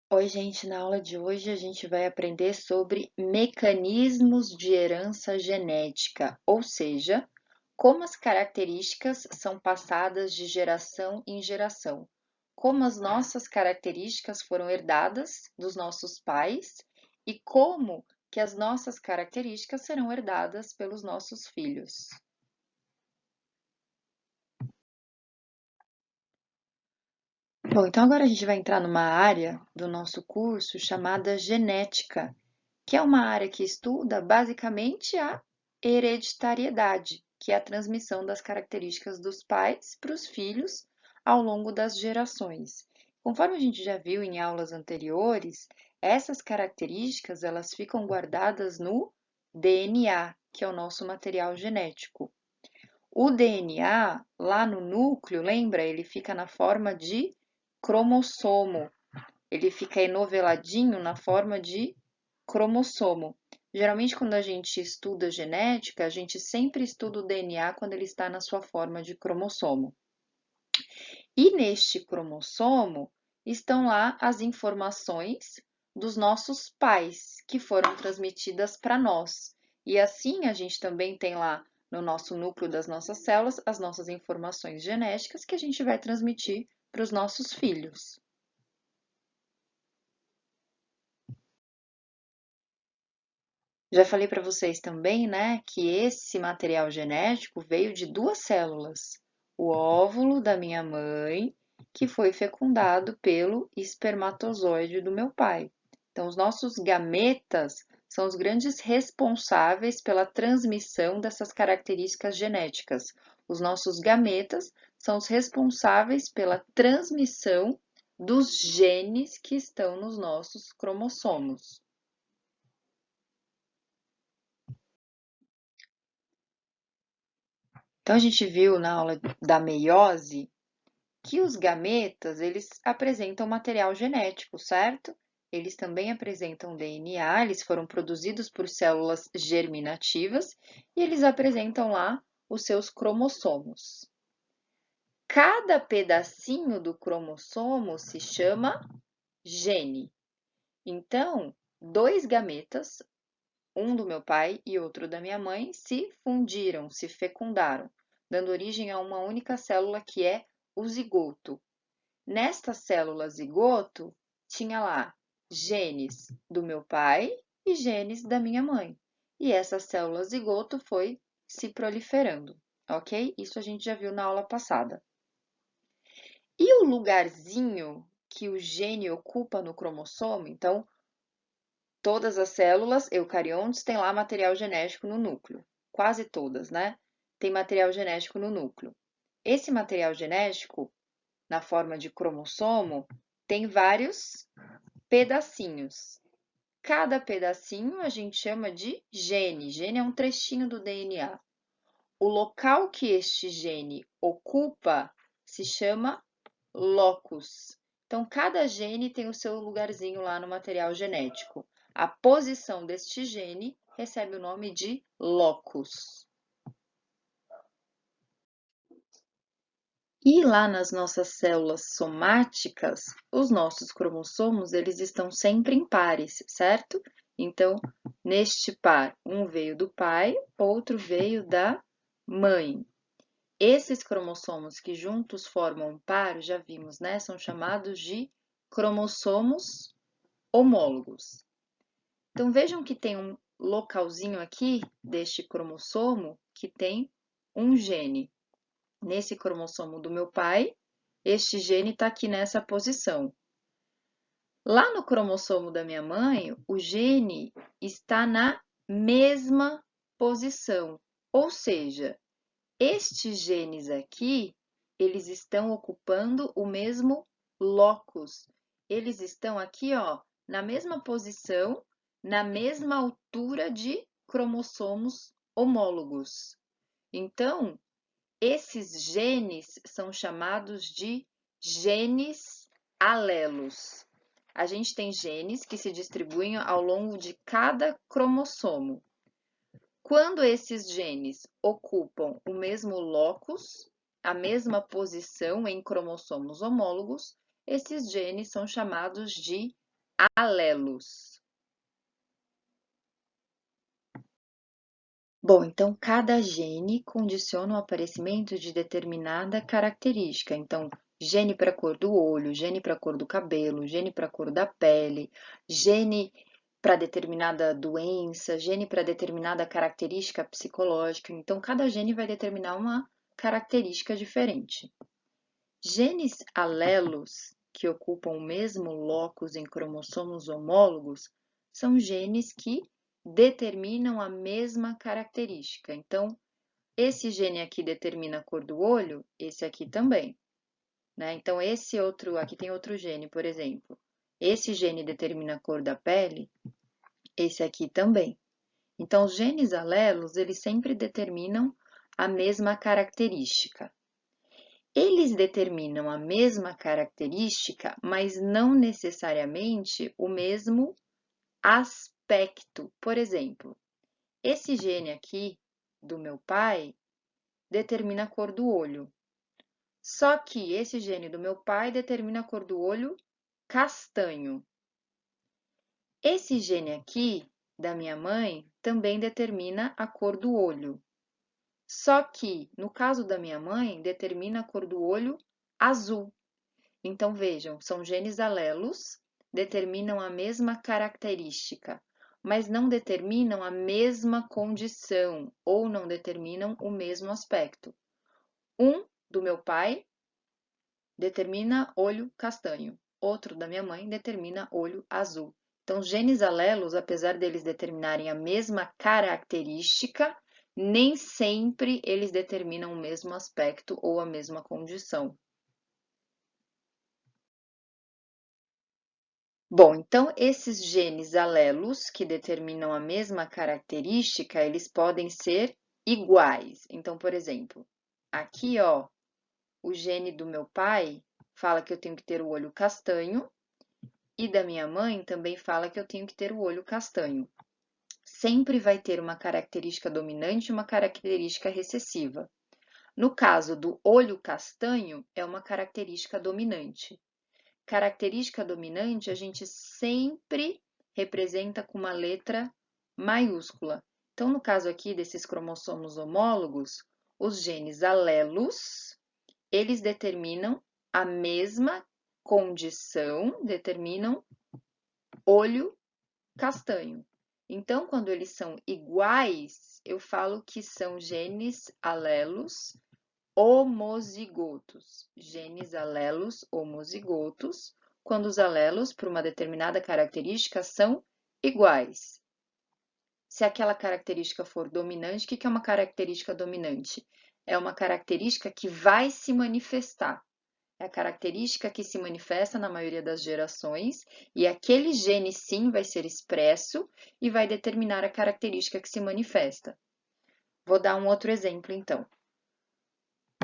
Oi, gente, na aula de hoje a gente vai aprender sobre mecanismos de herança genética, ou seja, como as características são passadas de geração em geração, como as nossas características foram herdadas dos nossos pais e como que as nossas características serão herdadas pelos nossos filhos. Bom, então agora a gente vai entrar numa área do nosso curso chamada genética, que é uma área que estuda basicamente a hereditariedade, que é a transmissão das características dos pais para os filhos ao longo das gerações. Conforme a gente já viu em aulas anteriores, essas características elas ficam guardadas no DNA, que é o nosso material genético. O DNA, lá no núcleo, lembra? Ele fica na forma de cromossomo. Ele fica enoveladinho na forma de cromossomo. Geralmente, quando a gente estuda genética, a gente sempre estuda o DNA quando ele está na sua forma de cromossomo. E neste cromossomo estão lá as informações dos nossos pais que foram transmitidas para nós. E assim a gente também tem lá no nosso núcleo das nossas células as nossas informações genéticas que a gente vai transmitir para os nossos filhos. Já falei para vocês também, né, que esse material genético veio de duas células: o óvulo da minha mãe, que foi fecundado pelo espermatozoide do meu pai. Então, os nossos gametas são os grandes responsáveis pela transmissão dessas características genéticas. Os nossos gametas são os responsáveis pela transmissão dos genes que estão nos nossos cromossomos. Então, a gente viu na aula da meiose que os gametas, eles apresentam material genético, certo? Eles também apresentam DNA, eles foram produzidos por células germinativas e eles apresentam lá os seus cromossomos. Cada pedacinho do cromossomo se chama gene. Então, dois gametas, um do meu pai e outro da minha mãe, se fundiram, se fecundaram, dando origem a uma única célula que é o zigoto. Nesta célula zigoto, tinha lá genes do meu pai e genes da minha mãe. E essa célula zigoto foi se proliferando, ok? Isso a gente já viu na aula passada. E o lugarzinho que o gene ocupa no cromossomo, então, todas as células eucariontes têm lá material genético no núcleo. Quase todas, né? Tem material genético no núcleo. Esse material genético, na forma de cromossomo, tem vários pedacinhos. Cada pedacinho a gente chama de gene. Gene é um trechinho do DNA. O local que este gene ocupa se chama locus. Então, cada gene tem o seu lugarzinho lá no material genético. A posição deste gene recebe o nome de locus. E lá nas nossas células somáticas, os nossos cromossomos, eles estão sempre em pares, certo? Então, neste par, um veio do pai, outro veio da mãe. Esses cromossomos que juntos formam um par, já vimos, né? São chamados de cromossomos homólogos. Então, vejam que tem um localzinho aqui deste cromossomo que tem um gene. Nesse cromossomo do meu pai, este gene está aqui nessa posição. Lá no cromossomo da minha mãe, o gene está na mesma posição, ou seja, estes genes aqui, eles estão ocupando o mesmo locus. Eles estão aqui, ó, na mesma posição, na mesma altura de cromossomos homólogos. Então, esses genes são chamados de genes alelos. A gente tem genes que se distribuem ao longo de cada cromossomo. Quando esses genes ocupam o mesmo locus, a mesma posição em cromossomos homólogos, esses genes são chamados de alelos. Bom, então cada gene condiciona o aparecimento de determinada característica. Então, gene para a cor do olho, gene para a cor do cabelo, gene para a cor da pele, gene para determinada doença, gene para determinada característica psicológica. Então, cada gene vai determinar uma característica diferente. Genes alelos, que ocupam o mesmo locus em cromossomos homólogos, são genes que determinam a mesma característica. Então, esse gene aqui determina a cor do olho, esse aqui também, né? Então, esse outro, aqui tem outro gene, por exemplo. Esse gene determina a cor da pele, esse aqui também. Então, os genes alelos, eles sempre determinam a mesma característica. Eles determinam a mesma característica, mas não necessariamente o mesmo aspecto. Por exemplo, esse gene aqui do meu pai determina a cor do olho. Só que esse gene do meu pai determina a cor do olho castanho. Esse gene aqui da minha mãe também determina a cor do olho. Só que, no caso da minha mãe, determina a cor do olho azul. Então, vejam, são genes alelos, determinam a mesma característica, mas não determinam a mesma condição ou não determinam o mesmo aspecto. Um do meu pai determina olho castanho, outro da minha mãe determina olho azul. Então, genes alelos, apesar deles determinarem a mesma característica, nem sempre eles determinam o mesmo aspecto ou a mesma condição. Bom, então esses genes alelos que determinam a mesma característica, eles podem ser iguais. Então, por exemplo, aqui, ó, o gene do meu pai fala que eu tenho que ter o olho castanho e da minha mãe também fala que eu tenho que ter o olho castanho. Sempre vai ter uma característica dominante e uma característica recessiva. No caso do olho castanho, é uma característica dominante. Característica dominante a gente sempre representa com uma letra maiúscula. Então, no caso aqui desses cromossomos homólogos, os genes alelos, eles determinam a mesma condição, determinam olho castanho. Então, quando eles são iguais, eu falo que são genes alelos homozigotos. Genes alelos homozigotos, quando os alelos, por uma determinada característica, são iguais. Se aquela característica for dominante, o que é uma característica dominante? É uma característica que vai se manifestar. É a característica que se manifesta na maioria das gerações e aquele gene sim vai ser expresso e vai determinar a característica que se manifesta. Vou dar um outro exemplo, então.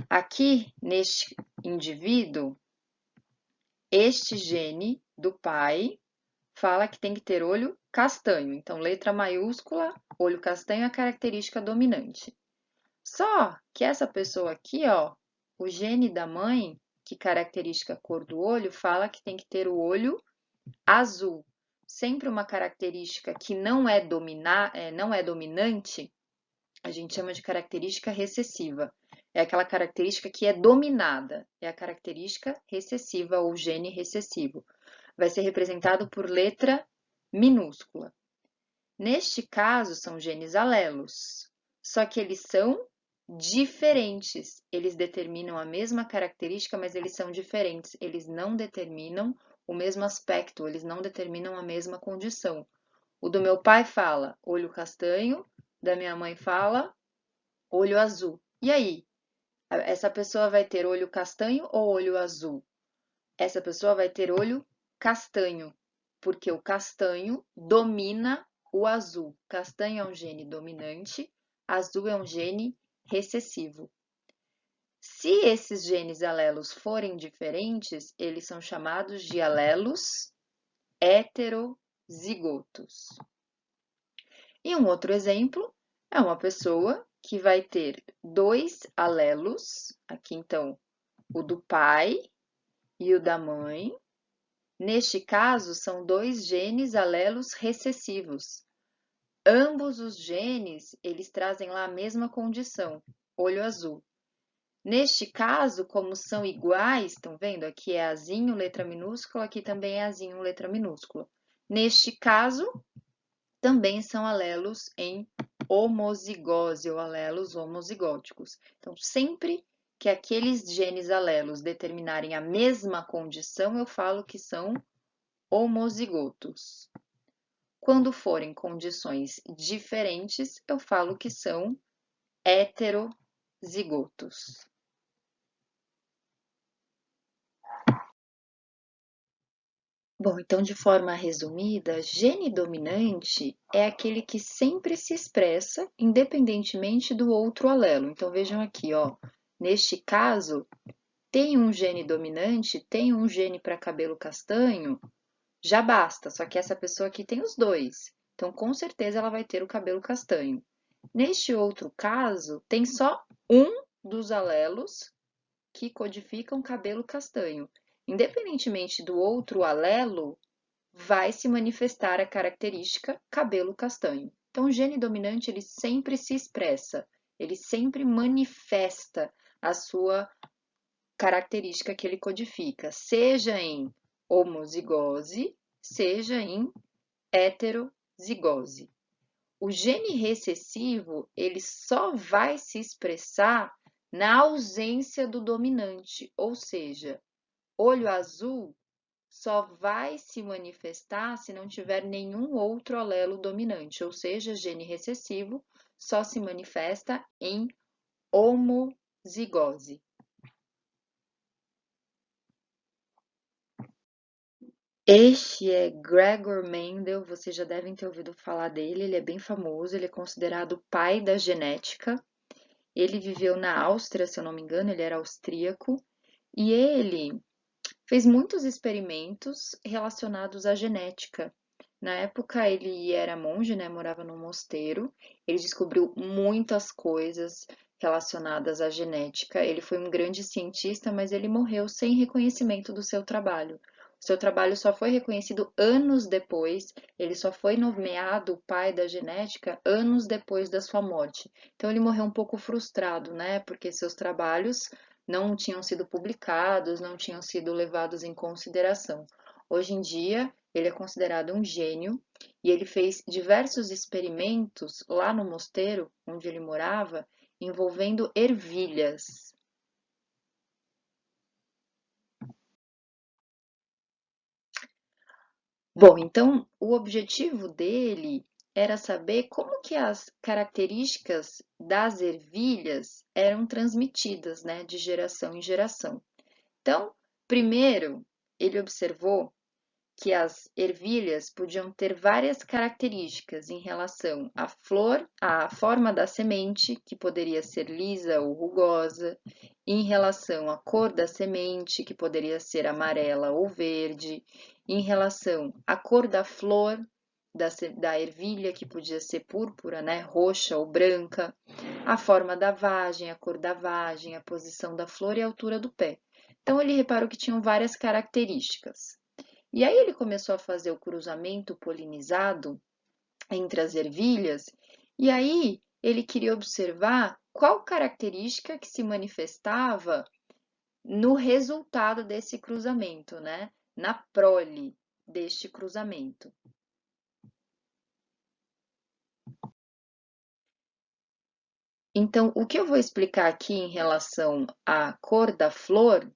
Aqui, neste indivíduo, este gene do pai fala que tem que ter olho castanho. Então, letra maiúscula, olho castanho é a característica dominante. Só que essa pessoa aqui, ó, o gene da mãe, que caracteriza a cor do olho, fala que tem que ter o olho azul. Sempre uma característica que não é dominante, a gente chama de característica recessiva. É aquela característica que é dominada, é a característica recessiva ou gene recessivo. Vai ser representado por letra minúscula. Neste caso, são genes alelos, só que eles são diferentes. Eles determinam a mesma característica, mas eles são diferentes. Eles não determinam o mesmo aspecto, eles não determinam a mesma condição. O do meu pai fala olho castanho, da minha mãe fala olho azul. E aí? Essa pessoa vai ter olho castanho ou olho azul? Essa pessoa vai ter olho castanho, porque o castanho domina o azul. Castanho é um gene dominante, azul é um gene recessivo. Se esses genes alelos forem diferentes, eles são chamados de alelos heterozigotos. E um outro exemplo é uma pessoa que vai ter dois alelos, aqui então o do pai e o da mãe, Neste caso, são dois genes alelos recessivos. Ambos os genes, eles trazem lá a mesma condição, olho azul. Neste caso, como são iguais, estão vendo? Aqui é azinho, letra minúscula, aqui também é azinho, letra minúscula. Neste caso, também são alelos em homozigose ou alelos homozigóticos. Então, sempre que aqueles genes alelos determinarem a mesma condição, eu falo que são homozigotos. Quando forem condições diferentes, eu falo que são heterozigotos. Bom, então, de forma resumida, gene dominante é aquele que sempre se expressa independentemente do outro alelo. Então, vejam aqui, ó, neste caso, tem um gene dominante, tem um gene para cabelo castanho, já basta, só que essa pessoa aqui tem os dois. Então, com certeza, ela vai ter o cabelo castanho. Neste outro caso, tem só um dos alelos que codificam cabelo castanho. Independentemente do outro alelo, vai se manifestar a característica cabelo castanho. Então, o gene dominante ele sempre se expressa, ele sempre manifesta a sua característica que ele codifica, seja em homozigose, seja em heterozigose. O gene recessivo, ele só vai se expressar na ausência do dominante, ou seja, olho azul só vai se manifestar se não tiver nenhum outro alelo dominante, ou seja, gene recessivo só se manifesta em homozigose. Este é Gregor Mendel, vocês já devem ter ouvido falar dele, ele é bem famoso, ele é considerado o pai da genética. Ele viveu na Áustria, se eu não me engano, ele era austríaco, e ele fez muitos experimentos relacionados à genética. Na época ele era monge, né, morava num mosteiro, ele descobriu muitas coisas relacionadas à genética. Ele foi um grande cientista, mas ele morreu sem reconhecimento do seu trabalho. O seu trabalho só foi reconhecido anos depois, ele só foi nomeado pai da genética anos depois da sua morte. Então ele morreu um pouco frustrado, né, porque seus trabalhos não tinham sido publicados, não tinham sido levados em consideração. Hoje em dia, ele é considerado um gênio e ele fez diversos experimentos lá no mosteiro onde ele morava, envolvendo ervilhas. Bom, então o objetivo dele era saber como que as características das ervilhas eram transmitidas, né, de geração em geração. Então, primeiro, ele observou que as ervilhas podiam ter várias características em relação à flor, à forma da semente, que poderia ser lisa ou rugosa, em relação à cor da semente, que poderia ser amarela ou verde, em relação à cor da flor, da ervilha, que podia ser púrpura, né, roxa ou branca, a forma da vagem, a cor da vagem, a posição da flor e a altura do pé. Então, ele reparou que tinham várias características. E aí ele começou a fazer o cruzamento polinizado entre as ervilhas, e aí ele queria observar qual característica que se manifestava no resultado desse cruzamento, né? Na prole deste cruzamento. Então, o que eu vou explicar aqui em relação à cor da flor,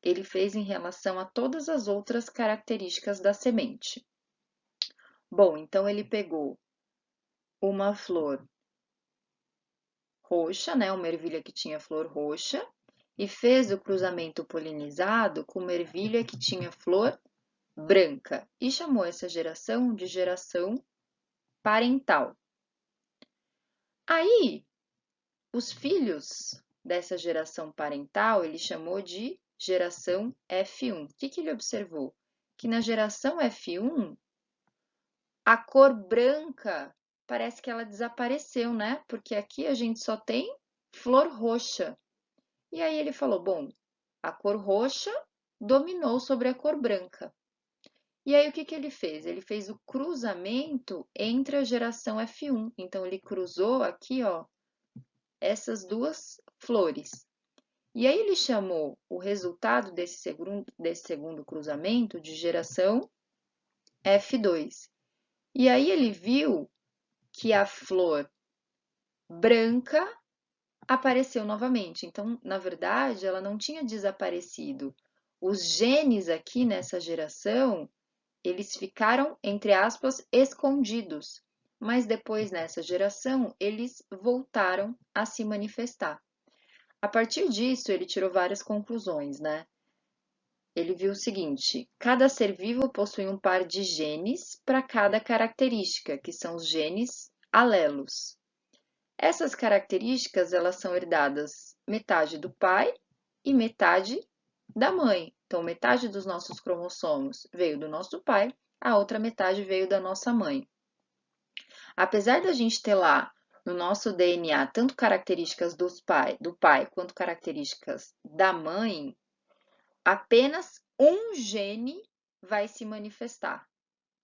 ele fez em relação a todas as outras características da semente. Bom, então ele pegou uma flor roxa, né, uma ervilha que tinha flor roxa, e fez o cruzamento polinizado com uma ervilha que tinha flor branca, e chamou essa geração de geração parental. Aí, os filhos dessa geração parental, ele chamou de geração F1. O que ele observou? Que na geração F1, a cor branca parece que ela desapareceu, né? Porque aqui a gente só tem flor roxa. E aí ele falou: bom, a cor roxa dominou sobre a cor branca. E aí, o que que ele fez? Ele fez o cruzamento entre a geração F1. Então, ele cruzou aqui, ó, essas duas flores. E aí, ele chamou o resultado desse segundo cruzamento de geração F2. E aí, ele viu que a flor branca apareceu novamente. Então, na verdade, ela não tinha desaparecido. Os genes aqui nessa geração, eles ficaram, entre aspas, escondidos. Mas depois, nessa geração, eles voltaram a se manifestar. A partir disso, ele tirou várias conclusões, né? Ele viu o seguinte: cada ser vivo possui um par de genes para cada característica, que são os genes alelos. Essas características elas são herdadas metade do pai e metade da mãe. Então, metade dos nossos cromossomos veio do nosso pai, a outra metade veio da nossa mãe. Apesar da gente ter lá no nosso DNA tanto características do pai quanto características da mãe, apenas um gene vai se manifestar.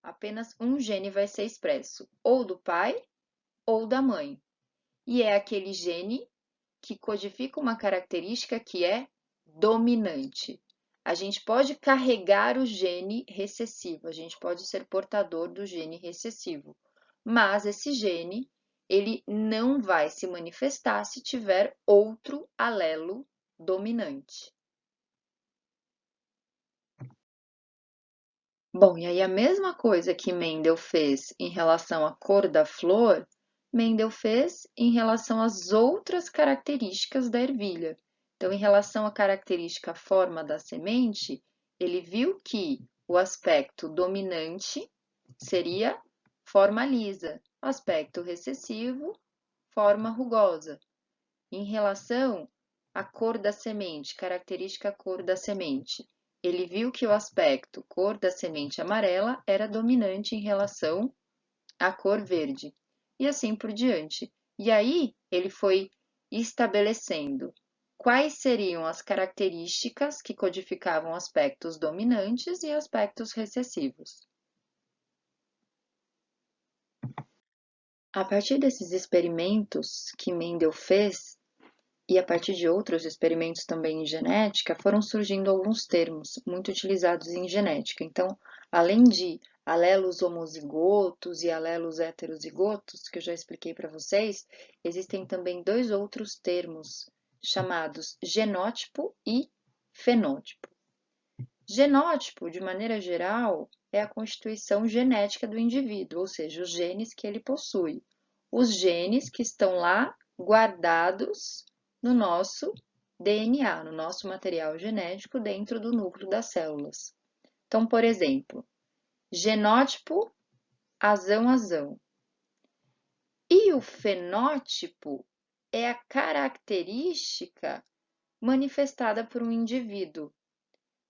Apenas um gene vai ser expresso, ou do pai ou da mãe. E é aquele gene que codifica uma característica que é dominante. A gente pode carregar o gene recessivo, a gente pode ser portador do gene recessivo, mas esse gene ele não vai se manifestar se tiver outro alelo dominante. Bom, e aí a mesma coisa que Mendel fez em relação à cor da flor, Mendel fez em relação às outras características da ervilha. Então, em relação à característica forma da semente, ele viu que o aspecto dominante seria forma lisa, o aspecto recessivo, forma rugosa. Em relação à cor da semente, característica cor da semente, ele viu que o aspecto cor da semente amarela era dominante em relação à cor verde, e assim por diante. E aí ele foi estabelecendo quais seriam as características que codificavam aspectos dominantes e aspectos recessivos. A partir desses experimentos que Mendel fez, e a partir de outros experimentos também em genética, foram surgindo alguns termos muito utilizados em genética. Então, além de alelos homozigotos e alelos heterozigotos, que eu já expliquei para vocês, existem também dois outros termos chamados genótipo e fenótipo. Genótipo, de maneira geral, é a constituição genética do indivíduo, ou seja, os genes que ele possui. Os genes que estão lá guardados no nosso DNA, no nosso material genético dentro do núcleo das células. Então, por exemplo, genótipo azão-azão. E o fenótipo é a característica manifestada por um indivíduo.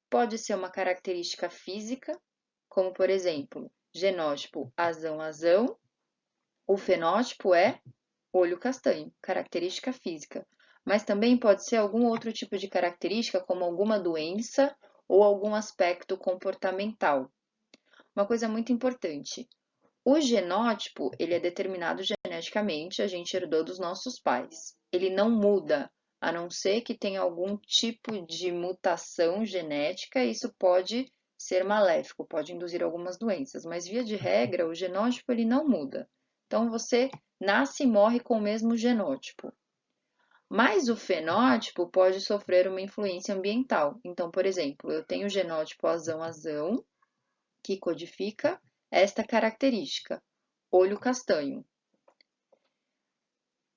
Pode ser uma característica física, como por exemplo, genótipo azão-azão. O fenótipo é olho castanho, característica física. Mas também pode ser algum outro tipo de característica, como alguma doença ou algum aspecto comportamental. Uma coisa muito importante, o genótipo, ele é determinado geneticamente, a gente herdou dos nossos pais. Ele não muda, a não ser que tenha algum tipo de mutação genética, isso pode ser maléfico, pode induzir algumas doenças, mas via de regra, o genótipo ele não muda. Então você nasce e morre com o mesmo genótipo. Mas o fenótipo pode sofrer uma influência ambiental. Então, por exemplo, eu tenho o genótipo azão-azão, que codifica esta característica, olho castanho.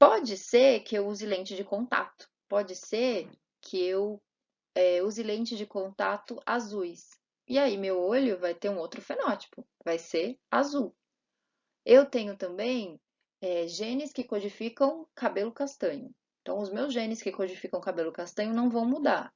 Pode ser que eu use lente de contato, pode ser que eu use lente de contato azuis. E aí meu olho vai ter um outro fenótipo, vai ser azul. Eu tenho também genes que codificam cabelo castanho. Então, os meus genes que codificam cabelo castanho não vão mudar.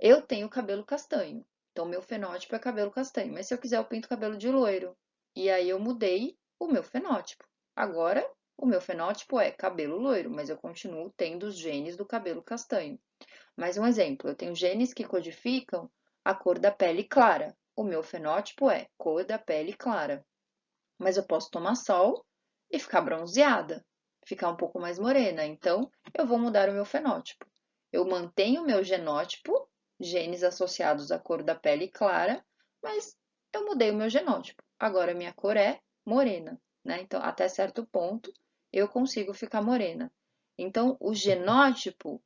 Eu tenho cabelo castanho, então meu fenótipo é cabelo castanho. Mas se eu quiser, eu pinto cabelo de loiro. E aí eu mudei o meu fenótipo. Agora, o meu fenótipo é cabelo loiro, mas eu continuo tendo os genes do cabelo castanho. Mais um exemplo, eu tenho genes que codificam a cor da pele clara. o meu fenótipo é cor da pele clara. Mas eu posso tomar sol e ficar bronzeada, ficar um pouco mais morena. Então, eu vou mudar o meu fenótipo. Eu mantenho o meu genótipo, genes associados à cor da pele clara, mas eu mudei o meu genótipo. Agora a minha cor é morena, né? Então, até certo ponto, eu consigo ficar morena. Então, o genótipo,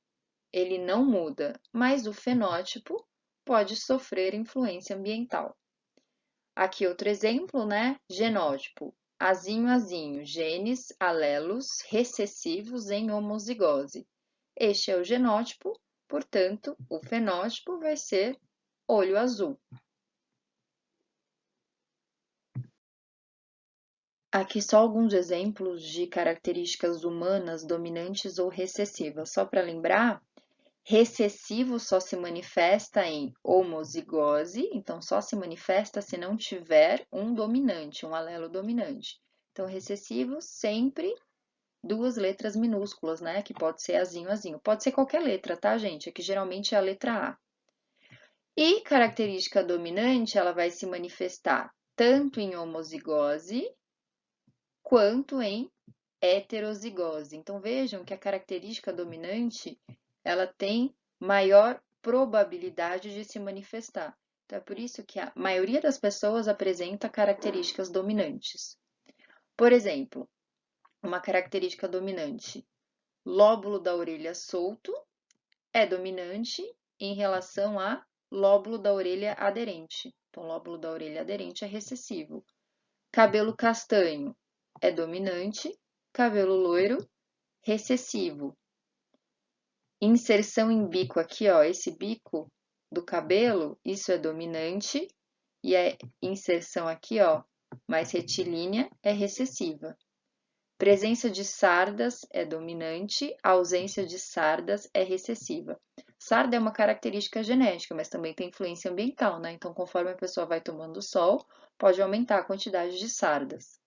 ele não muda, mas o fenótipo pode sofrer influência ambiental. Aqui outro exemplo, né? Genótipo. Azinho, azinho, genes, alelos recessivos em homozigose. Este é o genótipo, portanto, o fenótipo vai ser olho azul. Aqui só alguns exemplos de características humanas dominantes ou recessivas. Só para lembrar, recessivo só se manifesta em homozigose, então só se manifesta se não tiver um dominante, um alelo dominante. Então, recessivo sempre duas letras minúsculas, né? Que pode ser azinho, azinho. Pode ser qualquer letra, tá, gente? Aqui geralmente é a letra A. E característica dominante, ela vai se manifestar tanto em homozigose quanto em heterozigose. Então, vejam que a característica dominante, ela tem maior probabilidade de se manifestar. Então, é por isso que a maioria das pessoas apresenta características dominantes. Por exemplo, uma característica dominante, lóbulo da orelha solto, é dominante em relação a lóbulo da orelha aderente. Então, lóbulo da orelha aderente é recessivo. Cabelo castanho é dominante, cabelo loiro, recessivo. Inserção em bico aqui, ó, esse bico do cabelo, isso é dominante, e a inserção aqui, ó, mais retilínea, é recessiva. Presença de sardas é dominante, a ausência de sardas é recessiva. Sarda é uma característica genética, mas também tem influência ambiental, né? Então, conforme a pessoa vai tomando sol, pode aumentar a quantidade de sardas.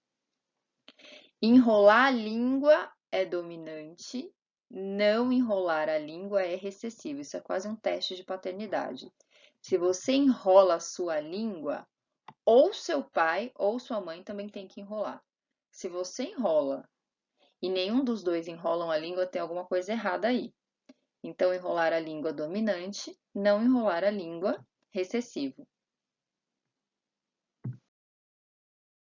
Enrolar a língua é dominante, não enrolar a língua é recessivo. Isso é quase um teste de paternidade. Se você enrola a sua língua, ou seu pai ou sua mãe também tem que enrolar. Se você enrola e nenhum dos dois enrolam a língua, tem alguma coisa errada aí. Então, enrolar a língua dominante, não enrolar a língua recessivo.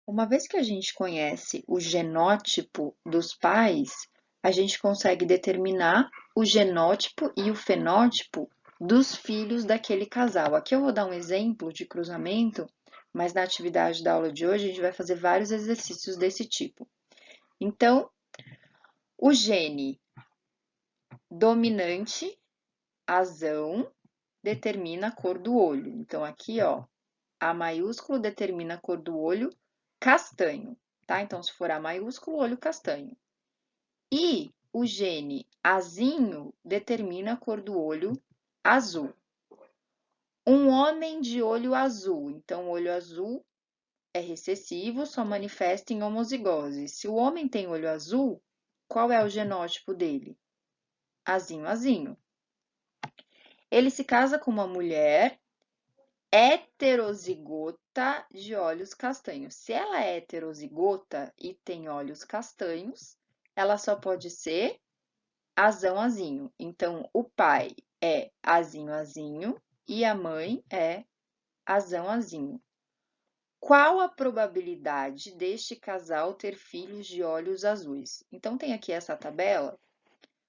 Uma vez que a gente conhece o genótipo dos pais, a gente consegue determinar o genótipo e o fenótipo dos filhos daquele casal. Aqui eu vou dar um exemplo de cruzamento, mas na atividade da aula de hoje a gente vai fazer vários exercícios desse tipo. Então, o gene dominante, azão, determina a cor do olho. Então, aqui, ó, A maiúsculo determina a cor do olho castanho, tá? Então, se for A maiúsculo, olho castanho. E o gene azinho determina a cor do olho azul. Um homem de olho azul, então, o olho azul é recessivo, só manifesta em homozigose. Se o homem tem olho azul, qual é o genótipo dele? Azinho, azinho. Ele se casa com uma mulher heterozigota de olhos castanhos. Se ela é heterozigota e tem olhos castanhos, ela só pode ser azão azinho. Então, o pai é azinho azinho e a mãe é azão azinho. Qual a probabilidade deste casal ter filhos de olhos azuis? Então, tem aqui essa tabela.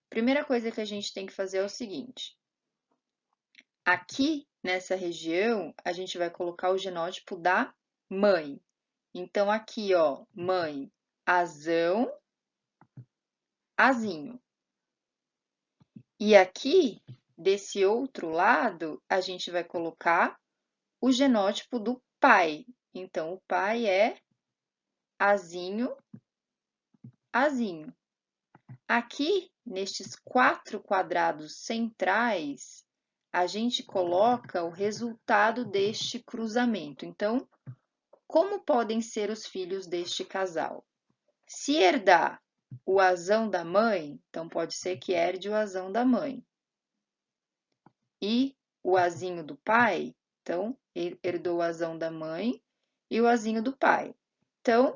Primeira coisa que a gente tem que fazer é o seguinte. Aqui, nessa região, a gente vai colocar o genótipo da mãe. Então, aqui, ó, mãe, azão, azinho. E aqui, desse outro lado, a gente vai colocar o genótipo do pai. Então, o pai é azinho, azinho. Aqui, nestes 4 quadrados centrais, a gente coloca o resultado deste cruzamento. Então, como podem ser os filhos deste casal? Se herdar o azão da mãe, então pode ser que herde o azão da mãe. E o azinho do pai, Então, ele herdou o azão da mãe e o azinho do pai. Então,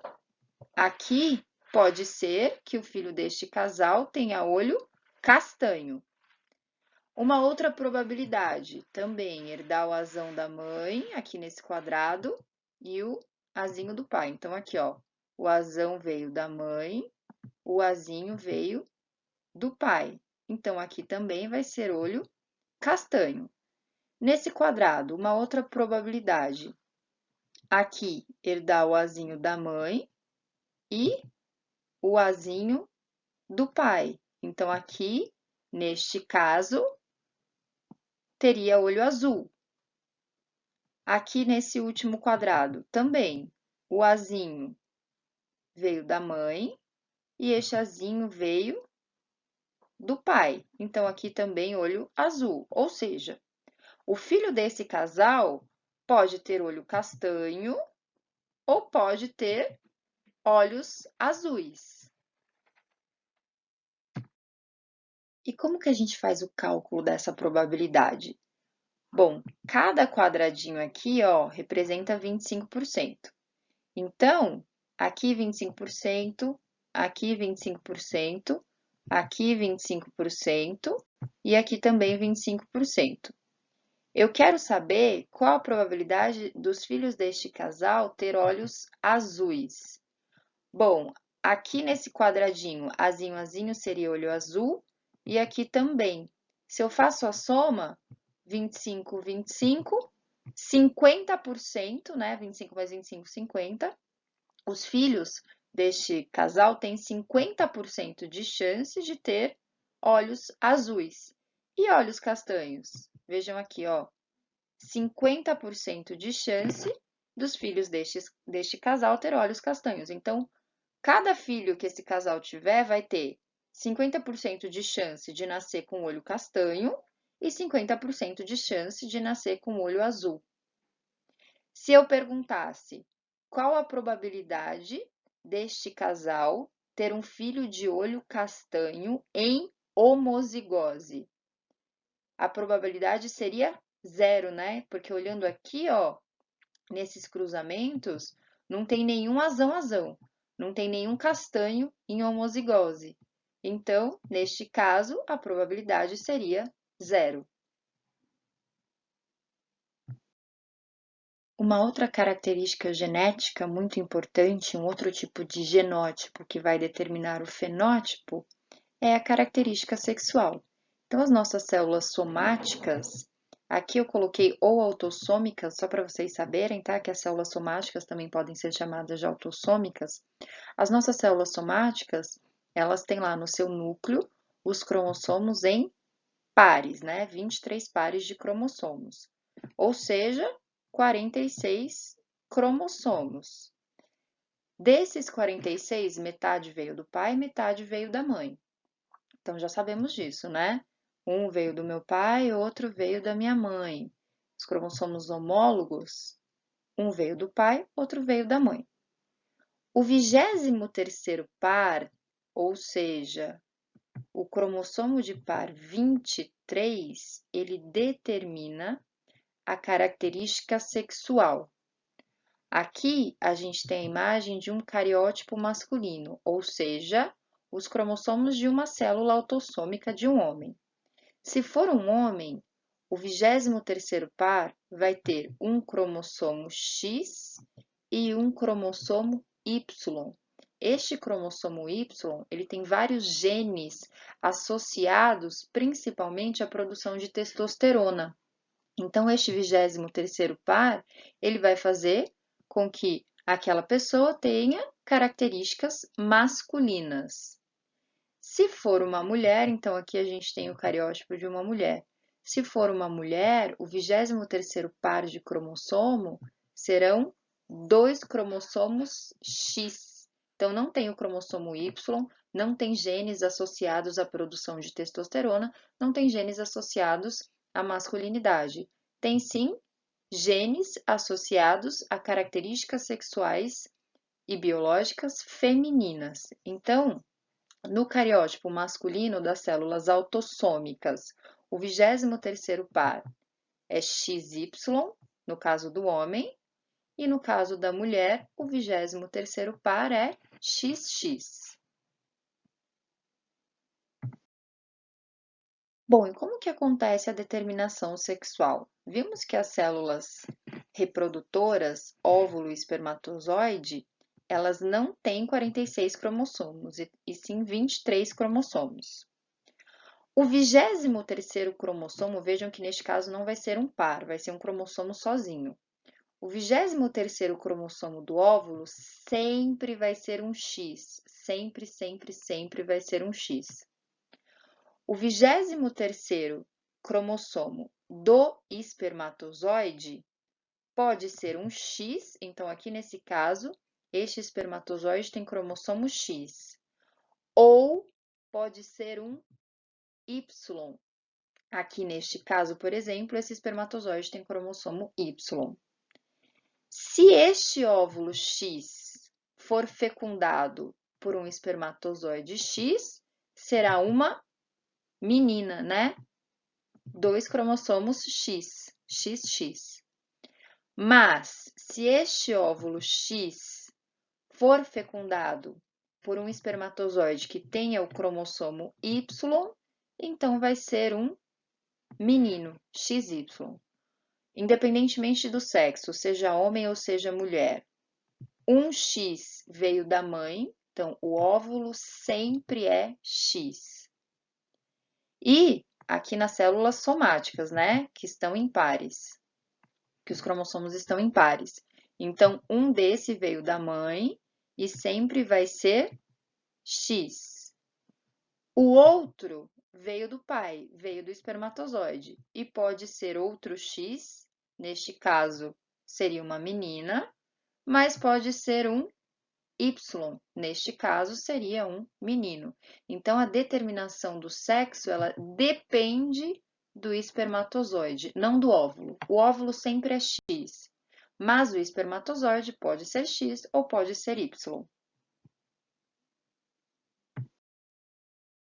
aqui pode ser que o filho deste casal tenha olho castanho. Uma outra probabilidade, também herdar o azão da mãe, aqui nesse quadrado, e o azinho do pai. Então, aqui, ó, o azão veio da mãe, o azinho veio do pai. Então, aqui também vai ser olho castanho. Nesse quadrado, uma outra probabilidade, aqui, herdar o azinho da mãe e o azinho do pai. Então, aqui, neste caso, teria olho azul. Aqui nesse último quadrado, também, o azinho veio da mãe e este azinho veio do pai. Então, aqui também olho azul, ou seja, o filho desse casal pode ter olho castanho ou pode ter olhos azuis. E como que a gente faz o cálculo dessa probabilidade? Bom, cada quadradinho aqui, ó, representa 25%. Então, aqui 25%, aqui 25%, aqui 25% e aqui também 25%. Eu quero saber qual a probabilidade dos filhos deste casal ter olhos azuis. Bom, aqui nesse quadradinho, azinho, azinho seria olho azul e aqui também. Se eu faço a soma, 25, 25, 50%, né? 25 mais 25, 50. Os filhos deste casal têm 50% de chance de ter olhos azuis. E olhos castanhos? Vejam aqui, ó. 50% de chance dos filhos deste casal ter olhos castanhos. Então, cada filho que esse casal tiver vai ter 50% de chance de nascer com olho castanho e 50% de chance de nascer com olho azul. Se eu perguntasse qual a probabilidade deste casal ter um filho de olho castanho em homozigose? A probabilidade seria 0, né? Porque olhando aqui, ó, nesses cruzamentos, não tem nenhum azão, não tem nenhum castanho em homozigose. Então, neste caso, a probabilidade seria 0. Uma outra característica genética muito importante, um outro tipo de genótipo que vai determinar o fenótipo, é a característica sexual. Então, as nossas células somáticas, aqui eu coloquei ou autossômicas, só para vocês saberem, tá? Que as células somáticas também podem ser chamadas de autossômicas. As nossas células somáticas, elas têm lá no seu núcleo os cromossomos em pares, né? 23 pares de cromossomos. Ou seja, 46 cromossomos. Desses 46, metade veio do pai, metade veio da mãe. Então, já sabemos disso, né? Um veio do meu pai, outro veio da minha mãe. Os cromossomos homólogos, um veio do pai, outro veio da mãe. O 23º par, ou seja, o cromossomo de par 23, ele determina a característica sexual. Aqui a gente tem a imagem de um cariótipo masculino, ou seja, os cromossomos de uma célula autossômica de um homem. Se for um homem, o 23º par vai ter um cromossomo X e um cromossomo Y. Este cromossomo Y, ele tem vários genes associados principalmente à produção de testosterona. Então, este 23º par, ele vai fazer com que aquela pessoa tenha características masculinas. Se for uma mulher, então aqui a gente tem o cariótipo de uma mulher. Se for uma mulher, o 23º par de cromossomo serão 2 cromossomos X. Então, não tem o cromossomo Y, não tem genes associados à produção de testosterona, não tem genes associados à masculinidade. Tem sim genes associados a características sexuais e biológicas femininas. Então, no cariótipo masculino das células autossômicas, o 23º par é XY, no caso do homem, e no caso da mulher, o 23º par é XX. Bom, e como que acontece a determinação sexual? Vimos que as células reprodutoras, óvulo e espermatozoide, elas não têm 46 cromossomos, e sim 23 cromossomos. O 23º cromossomo, vejam que neste caso não vai ser um par, vai ser um cromossomo sozinho. O 23º cromossomo do óvulo sempre vai ser um X, sempre, sempre, sempre vai ser um X. O 23º cromossomo do espermatozoide pode ser um X, então aqui nesse caso, este espermatozoide tem cromossomo X, ou pode ser um Y. Aqui neste caso, por exemplo, esse espermatozoide tem cromossomo Y. Se este óvulo X for fecundado por um espermatozoide X, será uma menina, né? 2 cromossomos X, XX. Mas, se este óvulo X for fecundado por um espermatozoide que tenha o cromossomo Y, então vai ser um menino, XY. Independentemente do sexo, seja homem ou seja mulher. Um X veio da mãe, então o óvulo sempre é X. E aqui nas células somáticas, né, que estão em pares, que os cromossomos estão em pares. Então, um desse veio da mãe e sempre vai ser X. O outro veio do pai, veio do espermatozoide e pode ser outro X, neste caso seria uma menina, mas pode ser um Y, neste caso seria um menino. Então, a determinação do sexo, ela depende do espermatozoide, não do óvulo. O óvulo sempre é X, mas o espermatozoide pode ser X ou pode ser Y.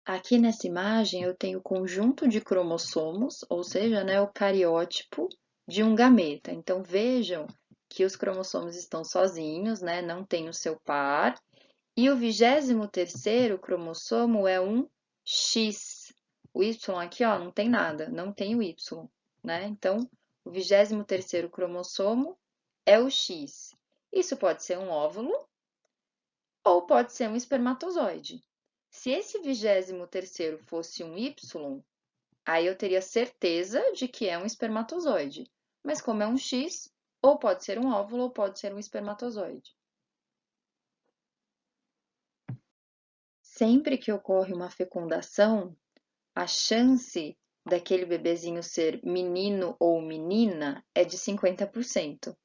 Aqui nessa imagem eu tenho o conjunto de cromossomos, ou seja, né, o cariótipo de um gameta. Então, vejam que os cromossomos estão sozinhos, né, não tem o seu par. E o 23º cromossomo é um X. O Y aqui, ó, não tem nada, não tem o Y, né? Então, o 23º cromossomo é o X. Isso pode ser um óvulo ou pode ser um espermatozoide. Se esse 23º fosse um Y, aí eu teria certeza de que é um espermatozoide. Mas como é um X, ou pode ser um óvulo ou pode ser um espermatozoide. Sempre que ocorre uma fecundação, a chance daquele bebezinho ser menino ou menina é de 50%.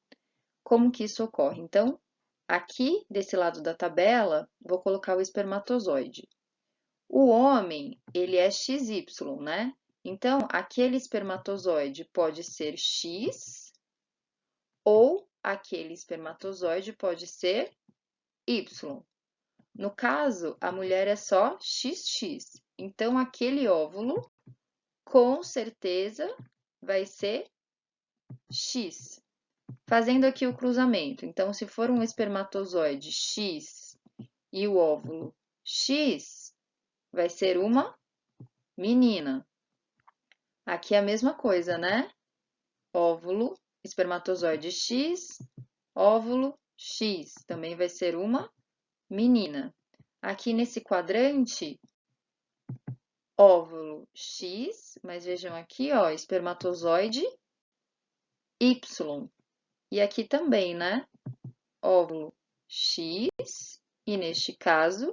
Como que isso ocorre? Então, aqui desse lado da tabela, vou colocar o espermatozoide. O homem, ele é XY, né? Então, aquele espermatozoide pode ser X ou aquele espermatozoide pode ser Y. No caso, a mulher é só XX. Então, aquele óvulo, com certeza, vai ser X. Fazendo aqui o cruzamento. Então, se for um espermatozoide X e o óvulo X, vai ser uma menina. Aqui é a mesma coisa, né? Óvulo, espermatozoide X, óvulo X. Também vai ser uma menina. Aqui nesse quadrante, óvulo X, mas vejam aqui, ó, espermatozoide Y. E aqui também, né? Óvulo X, e neste caso,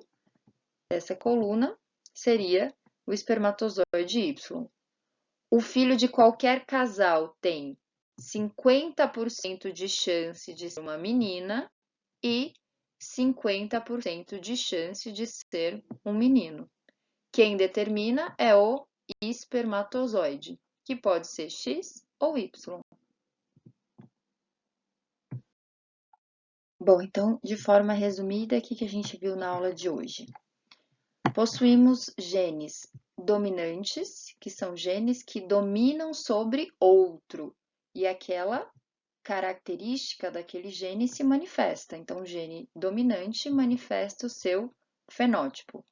essa coluna seria o espermatozoide Y. O filho de qualquer casal tem 50% de chance de ser uma menina e 50% de chance de ser um menino. Quem determina é o espermatozoide, que pode ser X ou Y. Bom, então, de forma resumida, o que a gente viu na aula de hoje? Possuímos genes dominantes, que são genes que dominam sobre outro, e aquela característica daquele gene se manifesta. Então, o gene dominante manifesta o seu fenótipo.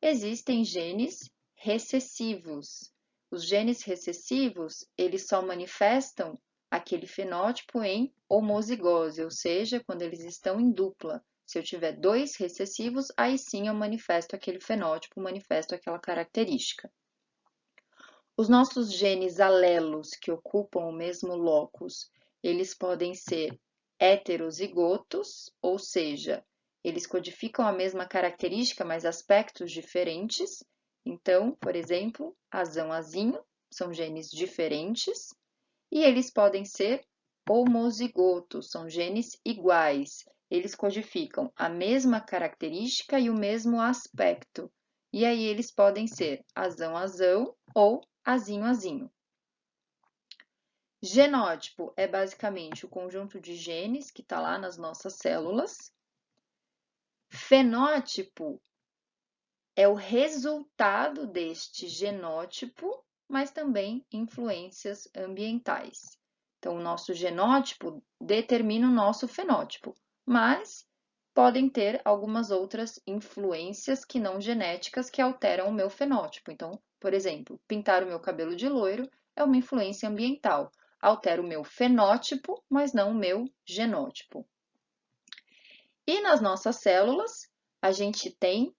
Existem genes recessivos. Os genes recessivos, eles só manifestam aquele fenótipo em homozigose, ou seja, quando eles estão em dupla. Se eu tiver dois recessivos, aí sim eu manifesto aquele fenótipo, manifesto aquela característica. Os nossos genes alelos que ocupam o mesmo locus, eles podem ser heterozigotos, ou seja, eles codificam a mesma característica, mas aspectos diferentes. Então, por exemplo, azão-azinho são genes diferentes. E eles podem ser homozigotos, são genes iguais. Eles codificam a mesma característica e o mesmo aspecto. E aí eles podem ser azão-azão ou azinho-azinho. Genótipo é basicamente o conjunto de genes que está lá nas nossas células. Fenótipo é o resultado deste genótipo, mas também influências ambientais. Então, o nosso genótipo determina o nosso fenótipo, mas podem ter algumas outras influências que não genéticas que alteram o meu fenótipo. Então, por exemplo, pintar o meu cabelo de loiro é uma influência ambiental, altera o meu fenótipo, mas não o meu genótipo. E nas nossas células, a gente tem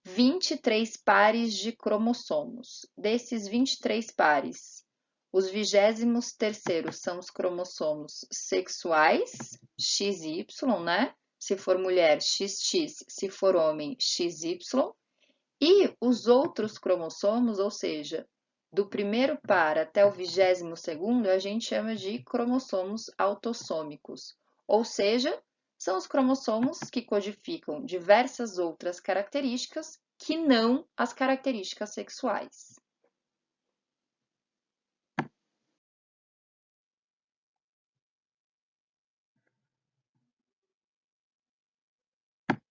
23 pares de cromossomos. Desses 23 pares, os 23º são os cromossomos sexuais, XY, né? Se for mulher, XX, se for homem, XY. E os outros cromossomos, ou seja, do primeiro par até o 22º, a gente chama de cromossomos autossômicos. Ou seja, são os cromossomos que codificam diversas outras características que não as características sexuais.